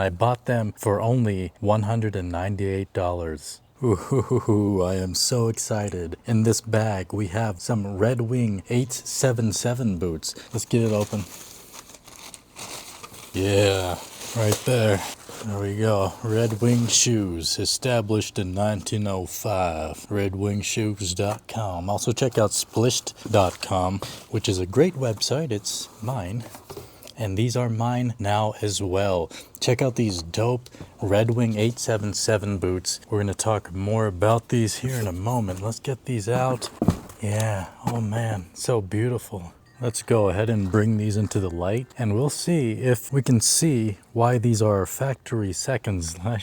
I bought them for only $198. Ooh, I am so excited. In this bag, we have some Red Wing 877 boots. Let's get it open. Yeah, right there. There we go. Red Wing Shoes, established in 1905. RedWingShoes.com. Also check out Splished.com, which is a great website. It's mine. And these are mine now as well. Check out these dope Red Wing 877 boots. We're going to talk more about these here in a moment. Let's get these out. Yeah, oh man, so beautiful. Let's go ahead and bring these into the light, and we'll see if we can see why these are factory seconds. I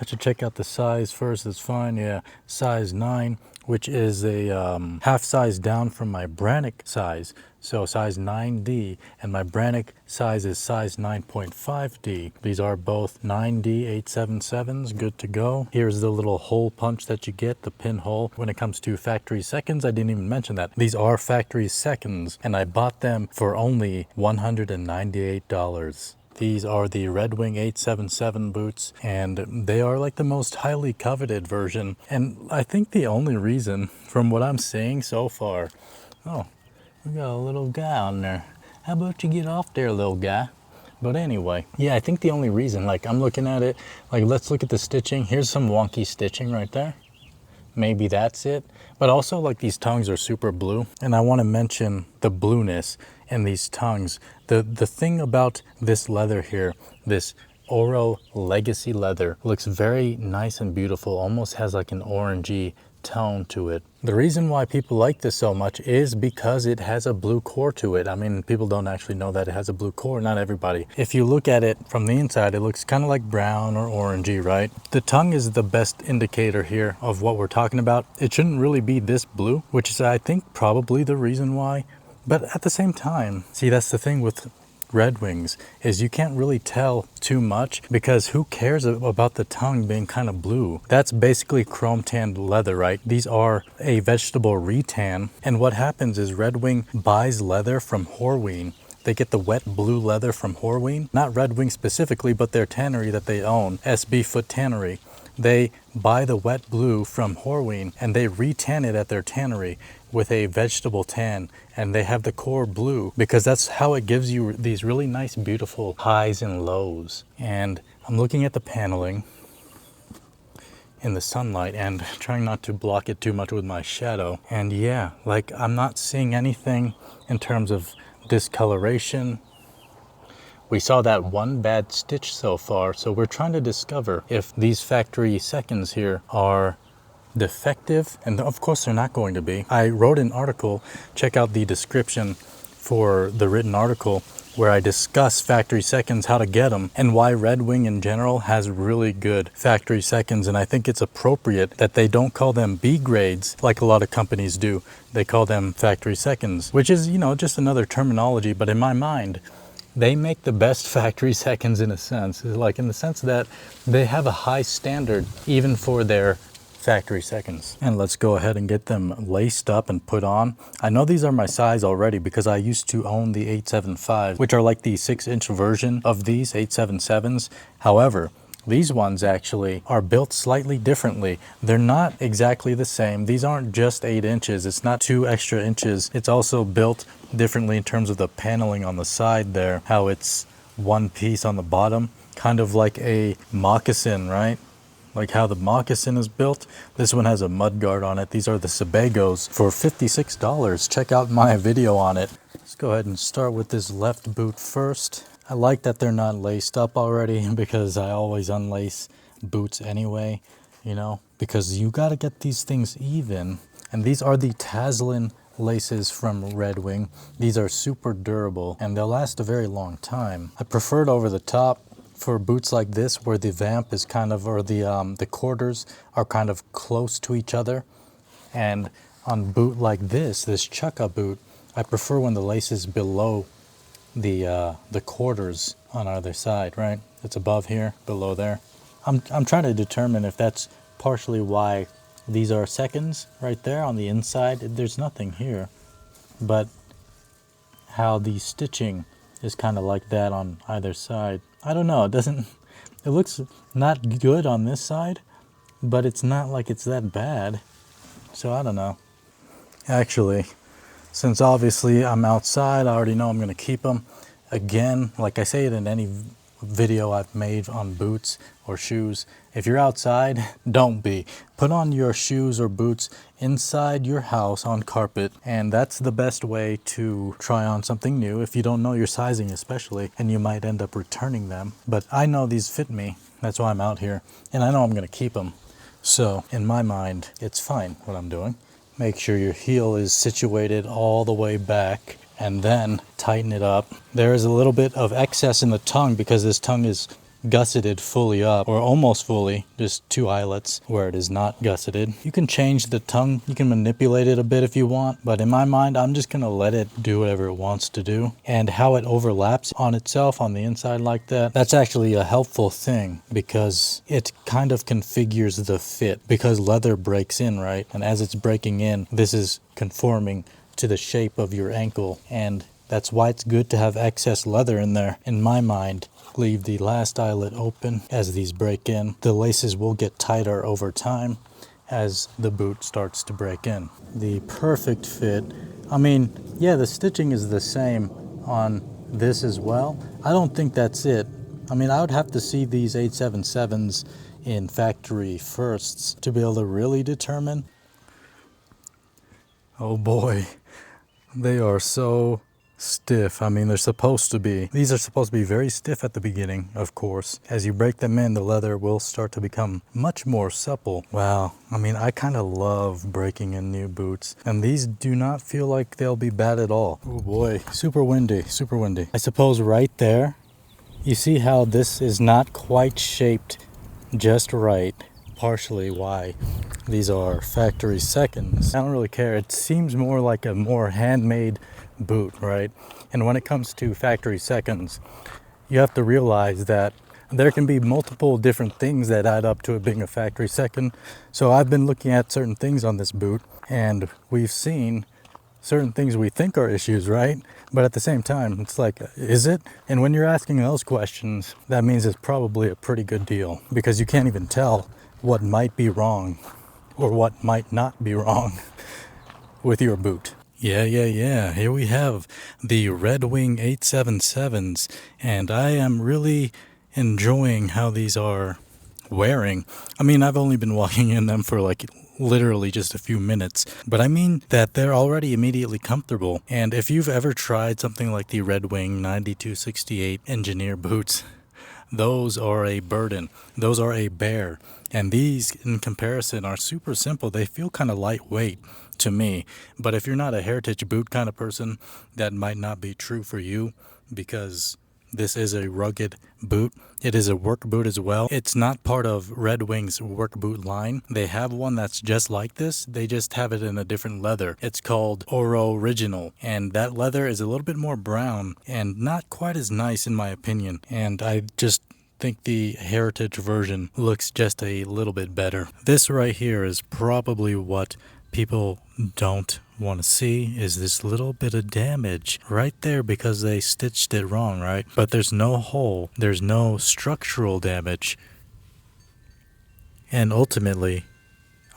should check out the size first. It's fine. Yeah, size 9, which is a half size down from my Brannick size. So size 9D, and my Brannick size is size 9.5D. These are both 9D 877s, good to go. Here's the little hole punch that you get, the pinhole. When it comes to factory seconds, I didn't even mention that. These are factory seconds, and I bought them for only $198. These are the Red Wing 877 boots, and they are like the most highly coveted version. And I think the only reason, from what I'm seeing so far, oh, we got a little guy on there. How about you get off there, little guy? But anyway, yeah, I think the only reason, like I'm looking at it, like let's look at the stitching. Here's some wonky stitching right there. Maybe that's it. But also like these tongues are super blue. And I want to mention the blueness in these tongues. The thing about this leather here, this Oro Legacy leather, looks very nice and beautiful. Almost has like an orangey tone to it. The reason why people like this so much is because it has a blue core to it. I mean, people don't actually know that it has a blue core, not everybody. If you look at it from the inside, it looks kind of like brown or orangey, right? The tongue is the best indicator here of what we're talking about. It shouldn't really be this blue, which is, I think, probably the reason why. But at the same time, see, that's the thing with Red Wings, is you can't really tell too much because who cares about the tongue being kind of blue? That's basically chrome tanned leather, right? These are a vegetable retan, and what happens is Red Wing buys leather from Horween. They get the wet blue leather from Horween, not Red Wing specifically, but their tannery that they own, SB Foot Tannery. They buy the wet blue from Horween and they retan it at their tannery with a vegetable tan, and they have the core blue because that's how it gives you these really nice, beautiful highs and lows. And I'm looking at the paneling in the sunlight and trying not to block it too much with my shadow. And yeah, like I'm not seeing anything in terms of discoloration. We saw that one bad stitch so far, so we're trying to discover if these factory seconds here are defective, and of course they're not going to be. I wrote an article, check out the description for the written article, where I discuss factory seconds, how to get them, and why Red Wing in general has really good factory seconds. And I think it's appropriate that they don't call them B grades like a lot of companies do. They call them factory seconds, which is, you know, just another terminology, but in my mind, they make the best factory seconds in a sense, like in the sense that they have a high standard even for their factory seconds. And let's go ahead and get them laced up and put on. I know these are my size already because I used to own the 875, which are like the 6-inch version of these 877s. However, these ones actually are built slightly differently. They're not exactly the same. These aren't just 8 inches. It's not 2 extra inches. It's also built differently in terms of the paneling on the side there, how it's one piece on the bottom, kind of like a moccasin, right? Like how the moccasin is built. This one has a mud guard on it. These are the Sebagos for $56. Check out my video on it. Let's go ahead and start with this left boot first. I like that they're not laced up already because I always unlace boots anyway, you know, because you got to get these things even. And these are the Taslin laces from Red Wing. These are super durable and they'll last a very long time. I prefer it over the top for boots like this where the vamp is kind of, or the quarters are kind of close to each other. And on boot like this chukka boot, I prefer when the lace is below the quarters on either side, right? It's above here, below there. I'm trying to determine if that's partially why these are seconds right there on the inside. There's nothing here, but how the stitching is kind of like that on either side. I don't know, it It looks not good on this side, but it's not like it's that bad. So I don't know. Actually, since obviously I'm outside, I already know I'm going to keep them. Again, like I say it in any video I've made on boots or shoes, if you're outside, don't be. Put on your shoes or boots inside your house on carpet, and that's the best way to try on something new if you don't know your sizing especially, and you might end up returning them. But I know these fit me, that's why I'm out here, and I know I'm going to keep them. So in my mind, it's fine what I'm doing. Make sure your heel is situated all the way back and then tighten it up. There is a little bit of excess in the tongue because this tongue is gusseted fully up, or almost fully, just 2 eyelets where it is not gusseted. You can change the tongue, you can manipulate it a bit if you want, but in my mind I'm just gonna let it do whatever it wants to do. And how it overlaps on itself on the inside like that, that's actually a helpful thing because it kind of configures the fit, because leather breaks in, right? And as it's breaking in, this is conforming to the shape of your ankle, and that's why it's good to have excess leather in there. In my mind, leave the last eyelet open as these break in. The laces will get tighter over time as the boot starts to break in. The perfect fit, I mean, yeah, the stitching is the same on this as well. I don't think that's it. I mean, I would have to see these 877s in factory firsts to be able to really determine. Oh boy, they are so stiff. I mean, they're supposed to be. These are supposed to be very stiff at the beginning, of course. As you break them in, the leather will start to become much more supple. Wow. I mean, I kind of love breaking in new boots, and these do not feel like they'll be bad at all. Oh boy, super windy, super windy. I suppose right there, you see how this is not quite shaped just right. Partially why these are factory seconds. I don't really care. It seems more like a more handmade boot, right? And when it comes to factory seconds, you have to realize that there can be multiple different things that add up to it being a factory second. So I've been looking at certain things on this boot, and we've seen certain things we think are issues, right? But at the same time, it's like, is it? And when you're asking those questions, that means it's probably a pretty good deal, because you can't even tell what might be wrong or what might not be wrong with your boot. Yeah. Here we have the Red Wing 877s, and I am really enjoying how these are wearing. I mean, I've only been walking in them for like literally just a few minutes, but I mean that they're already immediately comfortable. And if you've ever tried something like the Red Wing 9268 engineer boots, those are a burden. Those are a bear. And these, in comparison, are super simple. They feel kind of lightweight to me. But if you're not a heritage boot kind of person, that might not be true for you, because this is a rugged boot. It is a work boot as well. It's not part of Red Wing's work boot line. They have one that's just like this. They just have it in a different leather. It's called Oro Original. And that leather is a little bit more brown and not quite as nice in my opinion. And I just think the heritage version looks just a little bit better. This right here is probably what people don't want to see, is this little bit of damage right there because they stitched it wrong, right? But there's no hole, there's no structural damage, and ultimately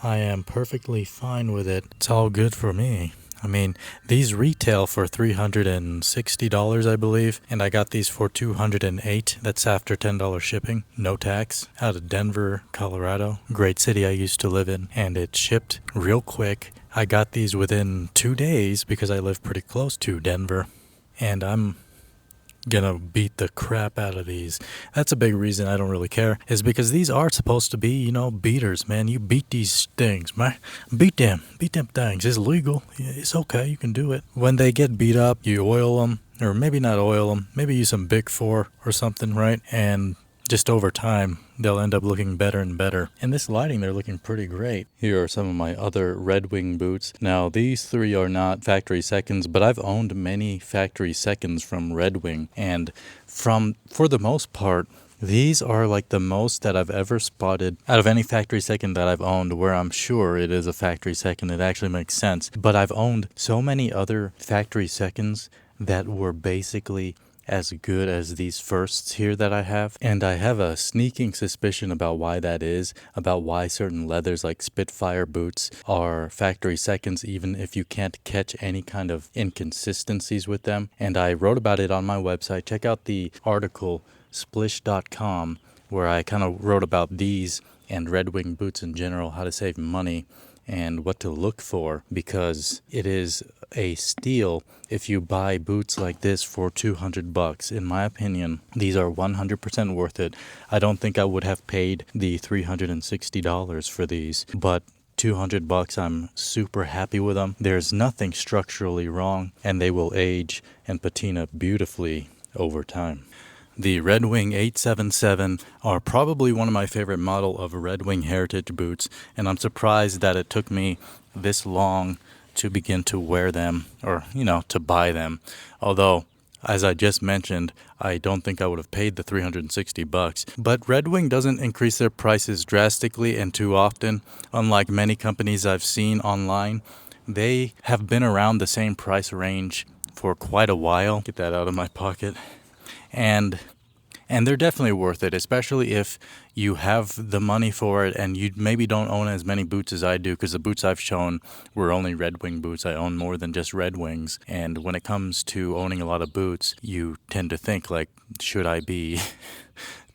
I am perfectly fine with it. It's all good for me. I mean, these retail for $360, I believe, and I got these for $208. That's after $10 shipping, no tax, out of Denver, Colorado. Great city I used to live in, and it shipped real quick. I got these within 2 days because I live pretty close to Denver, and I'm gonna beat the crap out of these. That's a big reason I don't really care, is because these are supposed to be, beaters, man. You beat these things, man. Beat them things. It's legal. It's okay, you can do it. When they get beat up, you oil them, or maybe not oil them, maybe use some Big 4 or something, right? And just over time, they'll end up looking better and better. In this lighting, they're looking pretty great. Here are some of my other Red Wing boots. Now, these 3 are not factory seconds, but I've owned many factory seconds from Red Wing. And for the most part, these are like the most that I've ever spotted out of any factory second that I've owned where I'm sure it is a factory second. It actually makes sense. But I've owned so many other factory seconds that were basically as good as these firsts here that I have. And I have a sneaking suspicion about why that is, about why certain leathers like Spitfire boots are factory seconds, even if you can't catch any kind of inconsistencies with them. And I wrote about it on my website. Check out the article, Splished.com, where I kind of wrote about these and Red Wing boots in general, how to save money and what to look for, because it is a steal if you buy boots like this for $200. In my opinion, these are 100% worth it. I don't think I would have paid the $360 for these, but $200, I'm super happy with them. There's nothing structurally wrong, and they will age and patina beautifully over time. The Red Wing 877 are probably one of my favorite model of Red Wing heritage boots, and I'm surprised that it took me this long to begin to wear them, or, to buy them. Although, as I just mentioned, I don't think I would have paid the $360. But Red Wing doesn't increase their prices drastically and too often. Unlike many companies I've seen online, they have been around the same price range for quite a while. Get that out of my pocket. And they're definitely worth it, especially if you have the money for it and you maybe don't own as many boots as I do, because the boots I've shown were only Red Wing boots. I own more than just Red Wings. And when it comes to owning a lot of boots, you tend to think like, should I be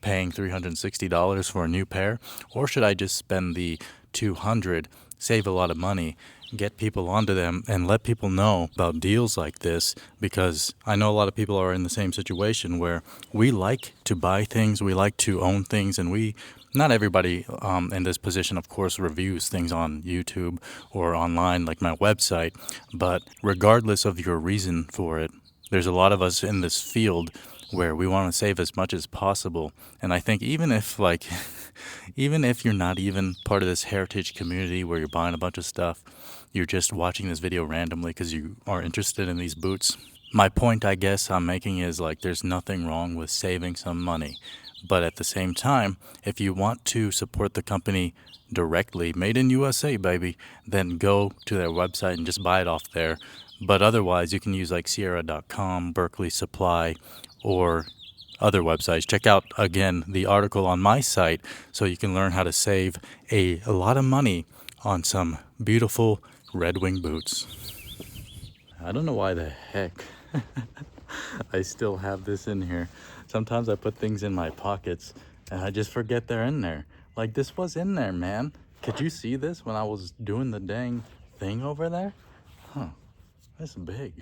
paying $360 for a new pair, or should I just spend the $200, save a lot of money, get people onto them, and let people know about deals like this? Because I know a lot of people are in the same situation where we like to buy things, we like to own things, and not everybody in this position, of course, reviews things on YouTube or online like my website, but regardless of your reason for it, there's a lot of us in this field where we want to save as much as possible. And I think even if you're not even part of this heritage community where you're buying a bunch of stuff, you're just watching this video randomly because you are interested in these boots. My point, I guess, I'm making is there's nothing wrong with saving some money. But at the same time, if you want to support the company directly, made in USA, baby, then go to their website and just buy it off there. But otherwise, you can use Sierra.com, Berkeley Supply, or other websites. Check out, again, the article on my site so you can learn how to save a lot of money on some beautiful Red Wing boots. I don't know why the heck I still have this in here. Sometimes I put things in my pockets and I just forget they're in there. This was in there, man. Could you see this when I was doing the dang thing over there? Huh, that's big.